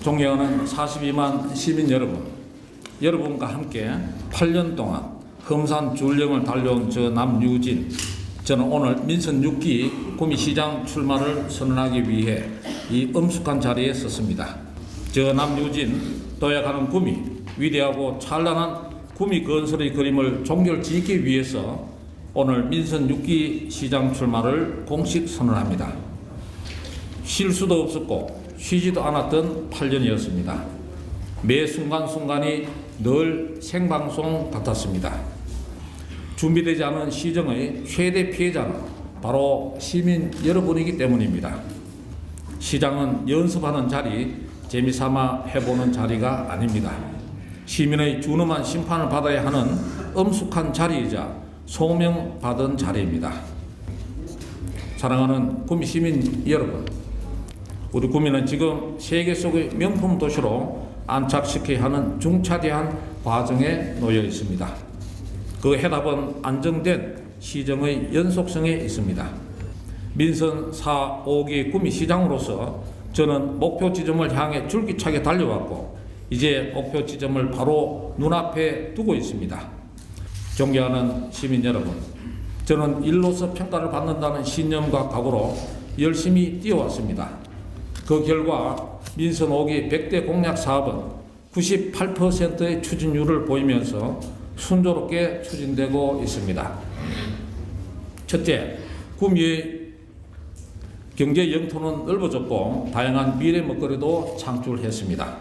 존경하는 42만 시민 여러분, 여러분과 함께 8년 동안 험산 줄령을 달려온 저 남유진, 저는 오늘 민선 6기 구미시장 출마를 선언하기 위해 이 엄숙한 자리에 섰습니다. 저 남유진, 도약하는 구미, 위대하고 찬란한 구미 건설의 그림을 종결짓기 위해서 오늘 민선 6기 시장 출마를 공식 선언합니다. 쉴 수도 없었고 쉬지도 않았던 8년이었습니다. 매 순간순간이 늘 생방송 같았습니다. 준비되지 않은 시정의 최대 피해자는 바로 시민 여러분이기 때문입니다. 시장은 연습하는 자리, 재미삼아 해보는 자리가 아닙니다. 시민의 준엄한 심판을 받아야 하는 엄숙한 자리이자 소명받은 자리입니다. 사랑하는 구미 시민 여러분, 우리 구미는 지금 세계 속의 명품 도시로 안착시켜야 하는 중차대한 과정에 놓여 있습니다. 그 해답은 안정된 시정의 연속성에 있습니다. 민선 4, 5기 구미시장으로서 저는 목표 지점을 향해 줄기차게 달려왔고 이제 목표 지점을 바로 눈앞에 두고 있습니다. 존경하는 시민 여러분, 저는 일로서 평가를 받는다는 신념과 각오로 열심히 뛰어왔습니다. 그 결과 민선 5기 100대 공약 사업은 98%의 추진율을 보이면서 순조롭게 추진되고 있습니다. 첫째, 구미의 경제 영토는 넓어졌고 다양한 미래 먹거리도 창출했습니다.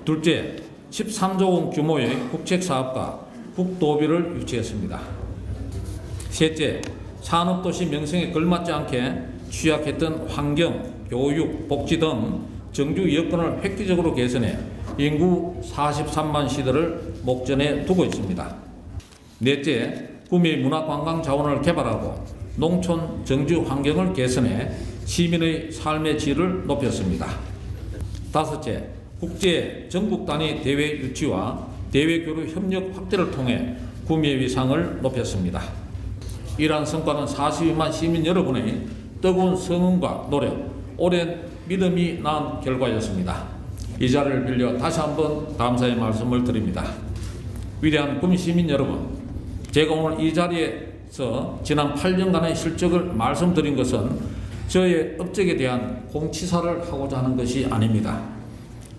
둘째, 13조 원 규모의 국책사업과 국도비를 유치했습니다. 셋째, 산업도시 명성에 걸맞지 않게 취약했던 환경, 교육, 복지 등 정주 여건을 획기적으로 개선해 인구 43만 시대를 목전에 두고 있습니다. 넷째, 구미의 문화관광 자원을 개발하고 농촌 정주 환경을 개선해 시민의 삶의 질을 높였습니다. 다섯째, 국제 전국 단위 대회 유치와 대외 교류 협력 확대를 통해 구미의 위상을 높였습니다. 이러한 성과는 42만 시민 여러분의 뜨거운 성원과 노력, 오랜 믿음이 낳은 결과였습니다. 이 자리를 빌려 다시 한번 감사의 말씀을 드립니다. 위대한 구미 시민 여러분, 제가 오늘 이 자리에서 지난 8년간의 실적을 말씀드린 것은 저의 업적에 대한 공치사를 하고자 하는 것이 아닙니다.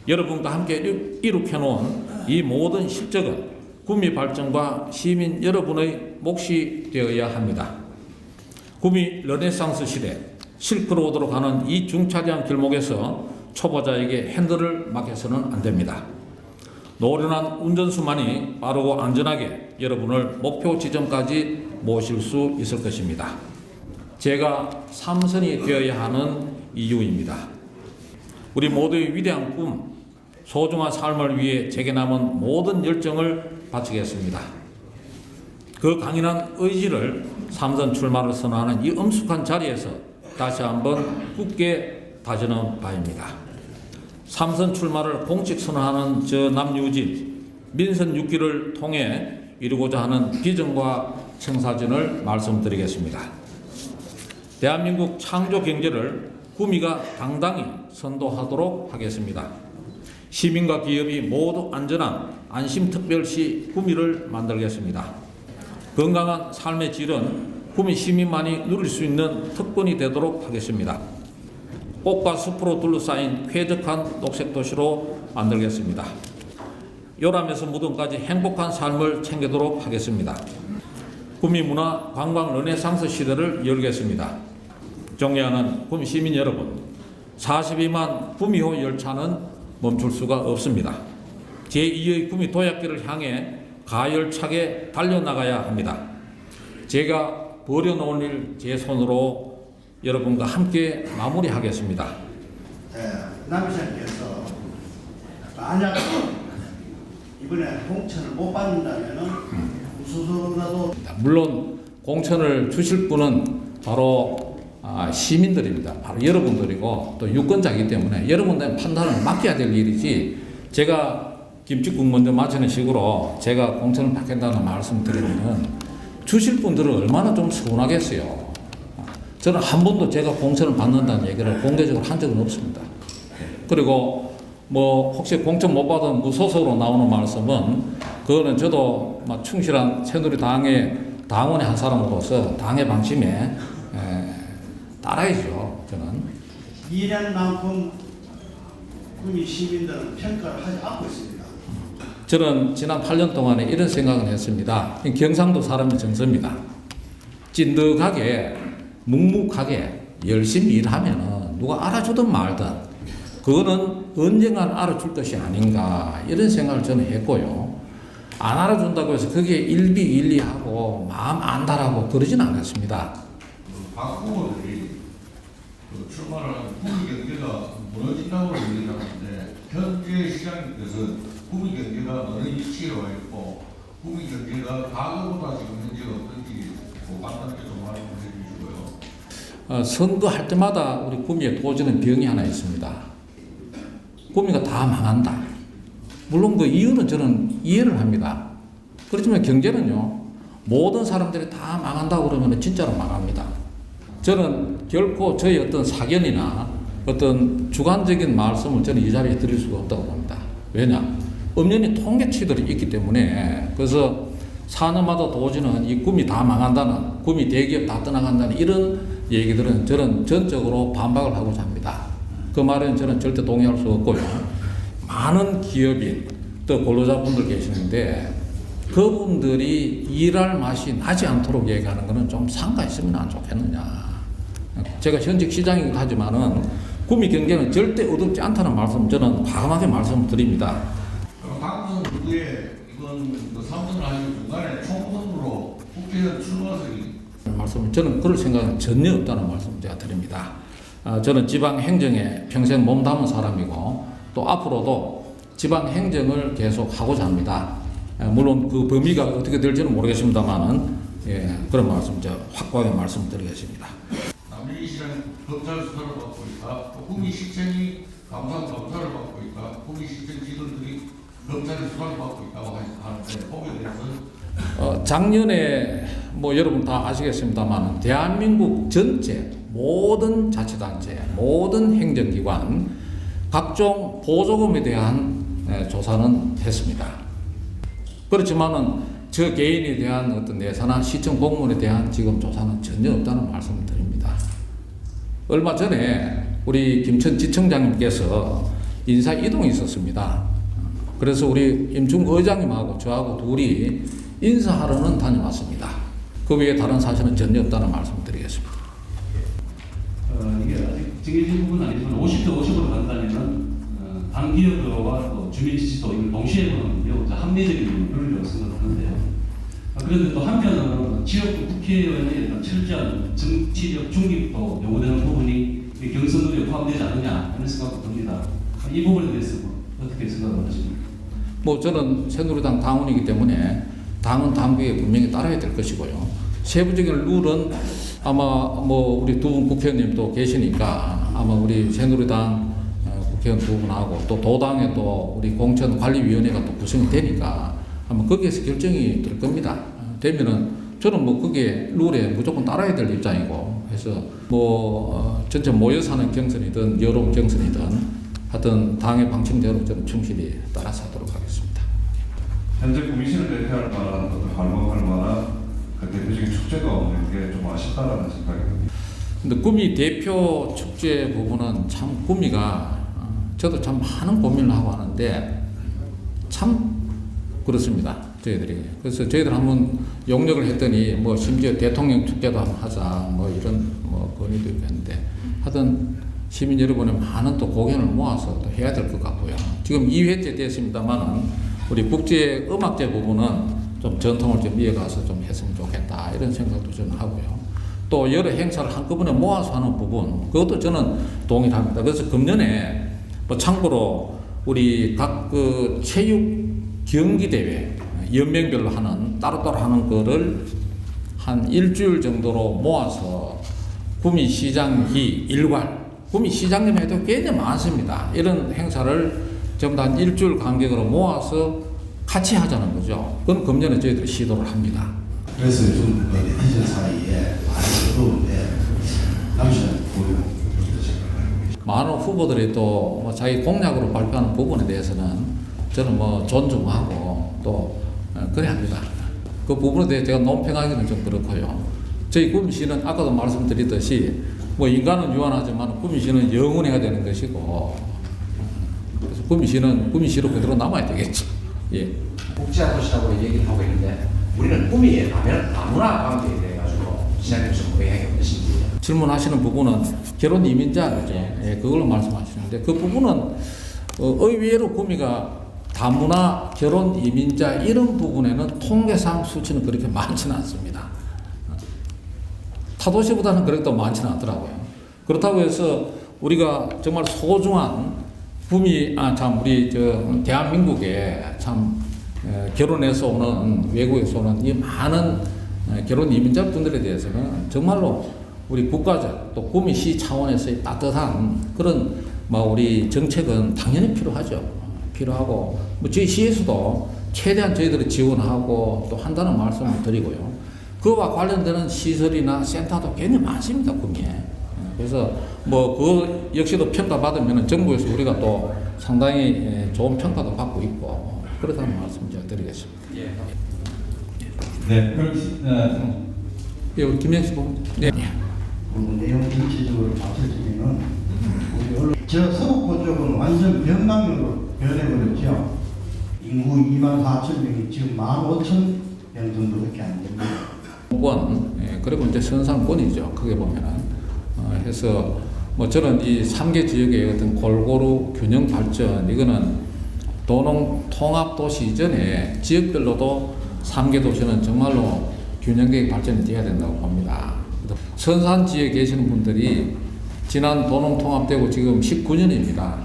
여러분과 함께 이룩해놓은 이 모든 실적은 구미 발전과 시민 여러분의 몫이 되어야 합니다. 구미 르네상스 시대, 실크로드로 가는 이 중차대한 길목에서 초보자에게 핸들을 맡겨서는 안 됩니다. 노련한 운전수만이 빠르고 안전하게 여러분을 목표 지점까지 모실 수 있을 것입니다. 제가 삼선이 되어야 하는 이유입니다. 우리 모두의 위대한 꿈, 소중한 삶을 위해 제게 남은 모든 열정을 바치겠습니다. 그 강인한 의지를 삼선 출마를 선언하는 이 엄숙한 자리에서 다시 한번 굳게 다지는 바입니다. 삼선 출마를 공식 선언하는 저 남유진, 민선 6기를 통해 이루고자 하는 비전과 청사진을 말씀드리겠습니다. 대한민국 창조 경제를 구미가 당당히 선도하도록 하겠습니다. 시민과 기업이 모두 안전한 안심특별시 구미를 만들겠습니다. 건강한 삶의 질은 구미 시민만이 누릴 수 있는 특권이 되도록 하겠습니다. 꽃과 숲으로 둘러싸인 쾌적한 녹색도시로 만들겠습니다. 요람에서 무덤까지 행복한 삶을 챙기도록 하겠습니다. 구미 문화 관광 르네상스 시대를 열겠습니다. 존경하는 구미 시민 여러분, 42만 구미호 열차는 멈출 수가 없습니다. 제2의 구미 도약길을 향해 가열차게 달려나가야 합니다. 제가 벌여놓은 일 제 손으로 여러분과 함께 마무리하겠습니다. 남시장께서 만약 이번에 공천을 못 받는다면은 우수소라도 물론 공천을 주실 분은 바로 시민들입니다. 바로 여러분들이고 또 유권자이기 때문에 여러분들의 판단을 맡겨야 될 일이지, 제가 김치국 먼저 마치는 식으로 제가 공천을 받겠다는 말씀 드리면 주실 분들은 얼마나 좀 서운하겠어요. 저는 한 번도 제가 공천을 받는다는 얘기를 공개적으로 한 적은 없습니다. 그리고 뭐 혹시 공천 못 받은 무소속으로 나오는 말씀은 그거는 저도 막 충실한 새누리당의 당원의 한 사람으로서 당의 방침에 따라야죠. 저는 일한 만큼 군위 시민들은 평가를 하지 않고 있습니다. 저는 지난 8년 동안에 이런 생각을 했습니다. 경상도 사람이 정서입니다. 찐득하게 묵묵하게 열심히 일하면 누가 알아주든 말든 그거는 언젠간 알아줄 것이 아닌가 이런 생각을 저는 했고요. 안 알아준다고 해서 그게 일비일리하고 마음 안달하고 그러진 않았습니다. 박 후보들이 출마를 하면 구미 경제가 무너진다고 얘기하는데 현재 시장님께서 구미 경제가 어느 위치에 와 있고 구미 경제가 과거보다 지금 현재가 어떤지 간단하게 좀 말씀해 주시고요. 선거할 때마다 우리 구미에 도지는 병이 하나 있습니다. 구미가 다 망한다. 물론 그 이유는 저는 이해를 합니다. 그렇지만 경제는요, 모든 사람들이 다 망한다고 그러면 진짜로 망합니다. 저는 결코 저희 어떤 사견이나 어떤 주관적인 말씀을 저는 이 자리에 드릴 수가 없다고 봅니다. 왜냐? 엄연히 통계치들이 있기 때문에. 그래서 4년마다 도지는 이 구미 다 망한다는, 구미 대기업 다 떠나간다는 이런 얘기들은 저는 전적으로 반박을 하고자 합니다. 그 말은 저는 절대 동의할 수 없고요. 많은 기업인 또 근로자분들 계시는데 그분들이 일할 맛이 나지 않도록 얘기하는 것은 좀 상가 있으면 안 좋겠느냐. 제가 현직 시장이긴 하지만은 구미 경제는 절대 어둡지 않다는 말씀 저는 과감하게 말씀을 드립니다. 당선 후에 이건 3선을 하는 중간에 총선으로 국회의원 출마설이 말씀을 저는 그럴 생각은 전혀 없다는 말씀을 제가 드립니다. 저는 지방 행정에 평생 몸담은 사람이고 또 앞으로도 지방 행정을 계속 하고자 합니다. 물론 그 범위가 어떻게 될지는 모르겠습니다만은 그런 말씀 제가 확고하게 말씀드리겠습니다. 남일희 시장이 검찰 수사를 받고 있다. 구미 시청이 감사원 검사를 받고 있다. 구미 시청 직원들이 검찰 수사를 받고 있다고 하는데 거기에 대해서 작년에 뭐 여러분 다 아시겠습니다만 대한민국 전체 모든 자치단체, 모든 행정기관 각종 보조금에 대한 조사는 했습니다. 그렇지만은 저 개인에 대한 어떤 예산안 시청 공무원에 대한 지금 조사는 전혀 없다는 말씀을 드립니다. 얼마 전에 우리 김천 지청장님께서 인사 이동이 있었습니다. 그래서 우리 임충 의장님하고 저하고 둘이 인사하러는 다녀왔습니다. 그 외에 다른 사실은 전혀 없다는 말씀을 드리겠습니다. 이게 아직 정해진 부분은 아니지만 50대 50으로 간다면 당 기여도와 또 주민 지지도 이걸 동시에 보는요 합리적인 룰이라고 생각하는데요. 그런데 또 한편으로는 지역구 국회의원의 이런 철저한 정치적 중립도 요구되는 부분이 경선룰에 포함되지 않느냐 하는 생각도 듭니다. 이 부분에 대해서 어떻게 생각을 하십니까? 뭐 저는 새누리당 당원이기 때문에 당은 당규에 분명히 따라야 될 것이고요. 세부적인 룰은 아마 뭐 우리 두 분 국회의원님도 계시니까 아마 우리 새누리당 국회의원 두 분하고 또 도당에 또 우리 공천관리위원회가 또 구성이 되니까 아마 거기에서 결정이 될 겁니다. 되면은 저는 뭐 그게 룰에 무조건 따라야 될 입장이고 해서 뭐 전체 모여 사는 경선이든 여론 경선이든 하여튼 당의 방침대로 저는 충실히 따라서 하도록 하겠습니다. 현재 구미시를 대표할 만한 어떤 관망할 만한 그 대표적인 축제가 없는 게 좀 아쉽다라는 생각이 듭니다. 근데 구미 대표 축제 부분은 참 구미가 저도 참 많은 고민을 하고 하는데 참 그렇습니다. 저희들이. 그래서 저희들 한번 용역을 했더니 뭐 심지어 대통령 축제도 한번 하자 뭐 이런 뭐 건의도 있는데 하여튼 시민 여러분의 많은 또 고견을 모아서 또 해야 될 것 같고요. 지금 2회째 됐습니다만은 우리 국제 음악제 부분은 좀 전통을 좀 이어가서 좀 했으면 좋겠다 이런 생각도 저는 하고요. 또 여러 행사를 한꺼번에 모아서 하는 부분 그것도 저는 동일합니다. 그래서 금년에 뭐 참고로 우리 각 그 체육 경기 대회 연맹별로 하는 따로따로 하는 거를 한 일주일 정도로 모아서 구미시장기 일괄 구미시장님 해도 굉장히 많습니다. 이런 행사를 전부 다 한 일주일 간격으로 모아서 같이 하자는 거죠. 그건 금년에 저희들이 시도를 합니다. 그래서 요즘 네티즌 사이에 많이 어려운데 남시는 보이는 많은 후보들이 또 뭐 자기 공약으로 발표하는 부분에 대해서는 저는 뭐 존중하고 또 그래야 합니다. 그 부분에 대해 제가 논평하기는 좀 그렇고요. 저희 구미시는 아까도 말씀드렸듯이 뭐 인간은 유한하지만 구미시는 영원해야 되는 것이고, 그래서 구미시는 구미시로 그대로 남아야 되겠죠. 예. 국제화 도시라고 얘기를 하고 있는데 우리는 꿈이 가면 아무나 관계에 대해 가지고 시장님께서 의향이 없으신지. 질문하시는 부분은 결혼 이민자죠. 예, 그걸로 말씀하시는데 그 부분은 의외로 구미가 다문화 결혼 이민자 이런 부분에는 통계상 수치는 그렇게 많지는 않습니다. 타도시보다는 그래도 많지는 않더라고요. 그렇다고 해서 우리가 정말 소중한 구미 우리 대한민국에 참 결혼해서 오는 외국에서 오는 이 많은 결혼 이민자분들에 대해서는 정말로 우리 국가적 또 구미시 차원에서의 따뜻한 그런 우리 정책은 당연히 필요하죠. 필요하고 저희 시에서도 최대한 저희들이 지원하고 또 한다는 말씀을 드리고요. 그와 관련되는 시설이나 센터도 굉장히 많습니다, 구미에. 그래서 그 역시도 평가받으면 정부에서 우리가 또 상당히 좋은 평가도 받고 있고 그렇다는 말씀 제가 드리겠습니다. 네, 그럼 예, 우리 김영식 부분. 네. 그 내용 전체적으로 봤을 때는 우리 언론 저 서북고 쪽은 완전 변방으로 변해버렸죠. 인구 24,000명이 지금 15,000명 정도밖에 안 됩니다. 권, 그리고 이제 선상권이죠. 크게 보면은. 해서 저는 이 3개 지역의 어떤 골고루 균형 발전, 이거는 도농 통합 도시 이전에 지역별로도 3개 도시는 정말로 균형되게 발전이 돼야 된다고 봅니다. 선산 지역에 계시는 분들이 지난 도농 통합되고 지금 19년입니다.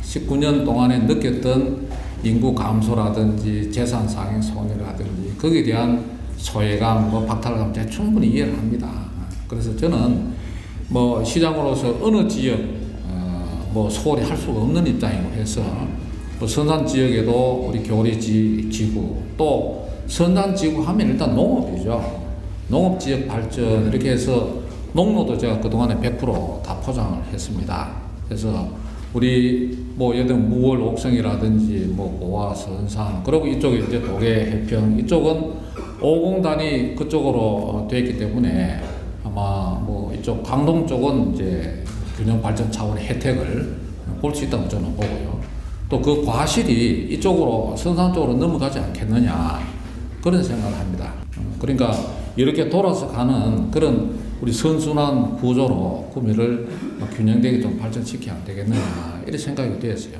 19년 동안에 느꼈던 인구 감소라든지 재산 상행 손해라든지 거기에 대한 소외감, 박탈감 제가 충분히 이해를 합니다. 그래서 저는 시장으로서 어느 지역 소홀히 할 수가 없는 입장이고 해서 선산 지역에도 우리 교리 지구 또 선산 지구 하면 일단 농업이죠. 농업 지역 발전 이렇게 해서 농로도 제가 그동안에 100% 다 포장을 했습니다. 그래서 우리 예를 들면 무월 옥성이라든지 고화 선산 그리고 이쪽에 이제 도계 해평 이쪽은 5공단이 그쪽으로 되어 있기 때문에 아마 이쪽 강동 쪽은 이제 균형 발전 차원의 혜택을 볼 수 있다고 저는 보고요. 또 그 과실이 이쪽으로 선산 쪽으로 넘어가지 않겠느냐 그런 생각을 합니다. 그러니까 이렇게 돌아서 가는 그런 우리 선순환 구조로 구미를 균형되게 좀 발전시켜야 되겠느냐 이런 생각이 되었어요.